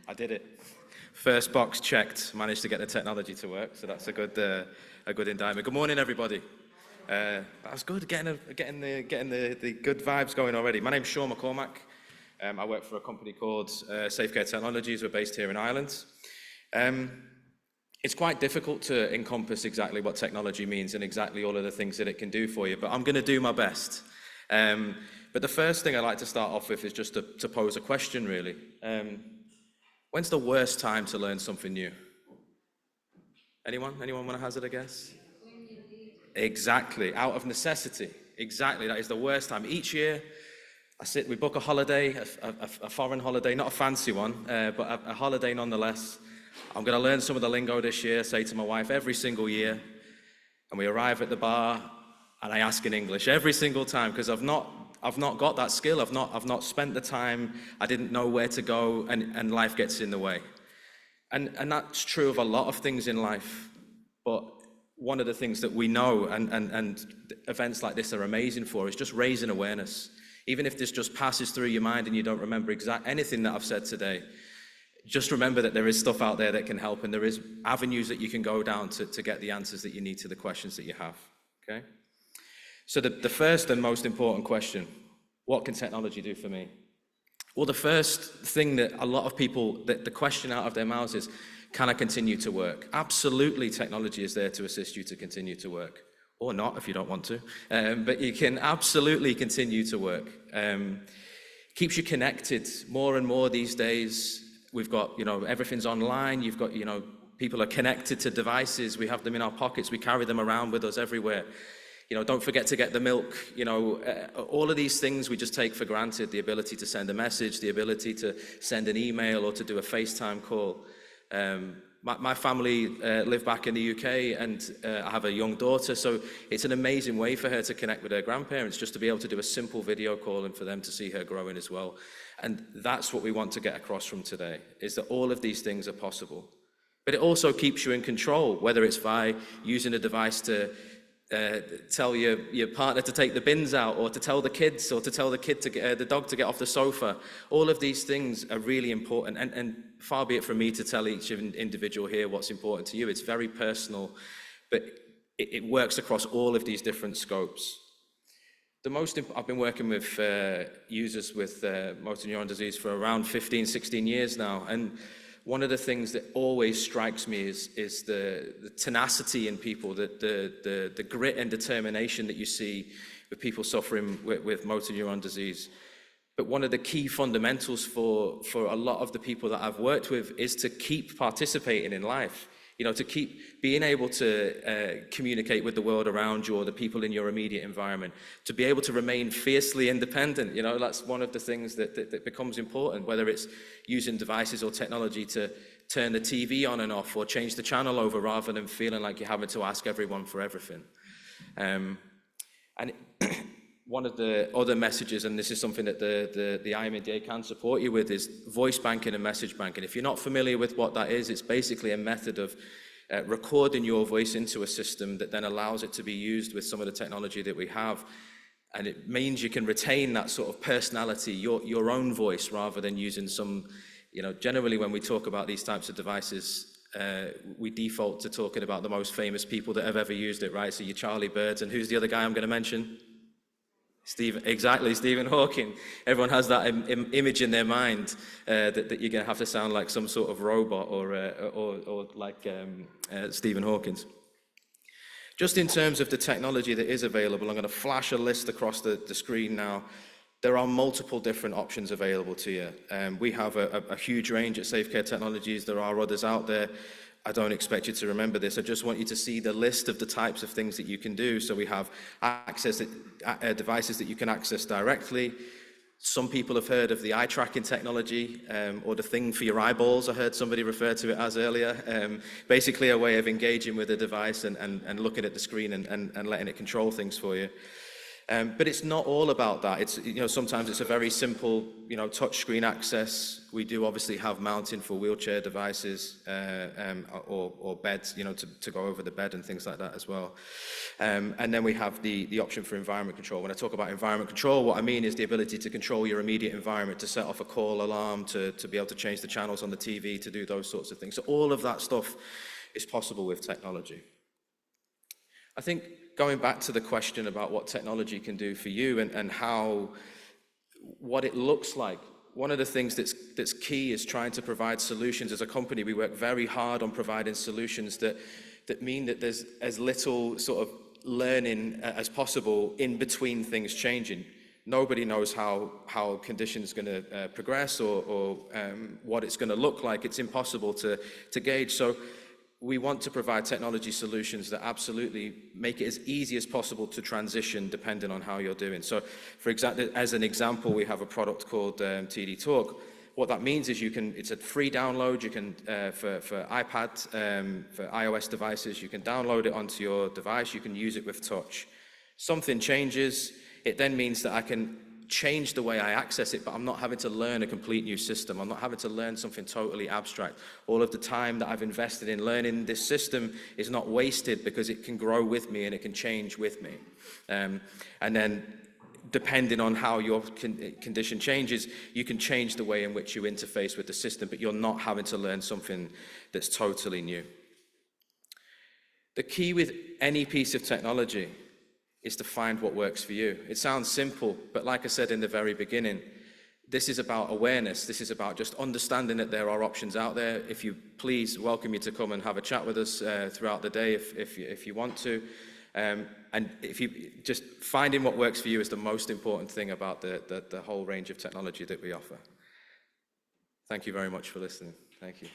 I did it. First box checked. Managed to get the technology to work, so that's a good indictment. Good morning, everybody. That was good. Getting the good vibes going already. My name's Shaun McCormack. I work for a company called Safecare Technologies. We're based here in Ireland. It's quite difficult to encompass exactly what technology means and exactly all of the things that it can do for you, but I'm going to do my best. But the first thing I'd like to start off with is just to pose a question, really. When's the worst time to learn something new? Anyone want to hazard a guess? Exactly, out of necessity. Exactly, that is the worst time. Each year, we book a holiday, a foreign holiday, not a fancy one, but a holiday nonetheless. I'm going to learn some of the lingo this year, say to my wife every single year, and we arrive at the bar, and I ask in English every single time, because I've not got that skill. I've not spent the time. I didn't know where to go, and life gets in the way. And that's true of a lot of things in life. But one of the things that we know, and events like this are amazing for, is just raising awareness. Even if this just passes through your mind and you don't remember anything that I've said today, just remember that there is stuff out there that can help, and there is avenues that you can go down to get the answers that you need to the questions that you have. Okay? So the first and most important question, what can technology do for me? Well, the first thing that a lot of people, that the question out of their mouths is, can I continue to work? Absolutely, technology is there to assist you to continue to work. Or not, if you don't want to. But you can absolutely continue to work. Keeps you connected more and more these days. We've got, everything's online. You've got, people are connected to devices. We have them in our pockets. We carry them around with us everywhere. Don't forget to get the milk. All of these things we just take for granted. The ability to send a message, the ability to send an email or to do a FaceTime call. My family live back in the UK, and I have a young daughter, so it's an amazing way for her to connect with her grandparents, just to be able to do a simple video call and for them to see her growing as well. And that's what we want to get across from today, is that all of these things are possible. But it also keeps you in control, whether it's by using a device to tell your partner to take the bins out, or to tell the kids, or to tell the dog to get off the sofa. All of these things are really important, and far be it from me to tell each individual here what's important to you. It's very personal, but it works across all of these different scopes. I've been working with users with motor neuron disease for around 15, 16 years now, and one of the things that always strikes me is the tenacity in people, the grit and determination that you see with people suffering with motor neuron disease. But one of the key fundamentals for a lot of the people that I've worked with is to keep participating in life, to keep being able to communicate with the world around you or the people in your immediate environment, to be able to remain fiercely independent. That's one of the things that becomes important, whether it's using devices or technology to turn the TV on and off or change the channel over rather than feeling like you're having to ask everyone for everything. One of the other messages, and this is something that the IMNDA can support you with, is voice banking and message banking. If you're not familiar with what that is, it's basically a method of recording your voice into a system that then allows it to be used with some of the technology that we have. And it means you can retain that sort of personality, your own voice, rather than using some, generally when we talk about these types of devices, we default to talking about the most famous people that have ever used it, right? So your Charlie Birds, and who's the other guy I'm going to mention? Stephen Hawking. Everyone has that image in their mind that you're going to have to sound like some sort of robot or like Stephen Hawking's. Just in terms of the technology that is available, I'm going to flash a list across the screen now. There are multiple different options available to you. We have a huge range at Safecare Technologies. There are others out there. I don't expect you to remember this. I just want you to see the list of the types of things that you can do. So we have devices that you can access directly. Some people have heard of the eye tracking technology, or the thing for your eyeballs. I heard somebody refer to it as earlier. Basically a way of engaging with a device and looking at the screen and letting it control things for you. But it's not all about that. It's, sometimes it's a very simple, touch screen access. We do obviously have mounting for wheelchair devices or beds, to go over the bed and things like that as well. And then we have the option for environment control. When I talk about environment control, what I mean is the ability to control your immediate environment, to set off a call alarm, to be able to change the channels on the TV, to do those sorts of things. So all of that stuff is possible with technology. I think going back to the question about what technology can do for you and what it looks like, one of the things that's key is trying to provide solutions. As a company, we work very hard on providing solutions that mean that there's as little sort of learning as possible in between things changing. Nobody knows how conditions are going to progress or what it's going to look like. It's impossible to gauge. So we want to provide technology solutions that absolutely make it as easy as possible to transition depending on how you're doing. So as an example, we have a product called TD Talk. What that means is it's a free download. You can, for iPad, for iOS devices, you can download it onto your device. You can use it with touch. Something changes, it then means that I can change the way I access it, but I'm not having to learn a complete new system. I'm not having to learn something totally abstract. All of the time that I've invested in learning this system is not wasted because it can grow with me and it can change with me. And then depending on how your condition changes, you can change the way in which you interface with the system, but you're not having to learn something that's totally new. The key with any piece of technology is to find what works for you. It sounds simple, but like I said in the very beginning, this is about awareness. This is about just understanding that there are options out there. If you please, welcome you to come and have a chat with us throughout the day if you want to. And if you just finding what works for you is the most important thing about the whole range of technology that we offer. Thank you very much for listening. Thank you.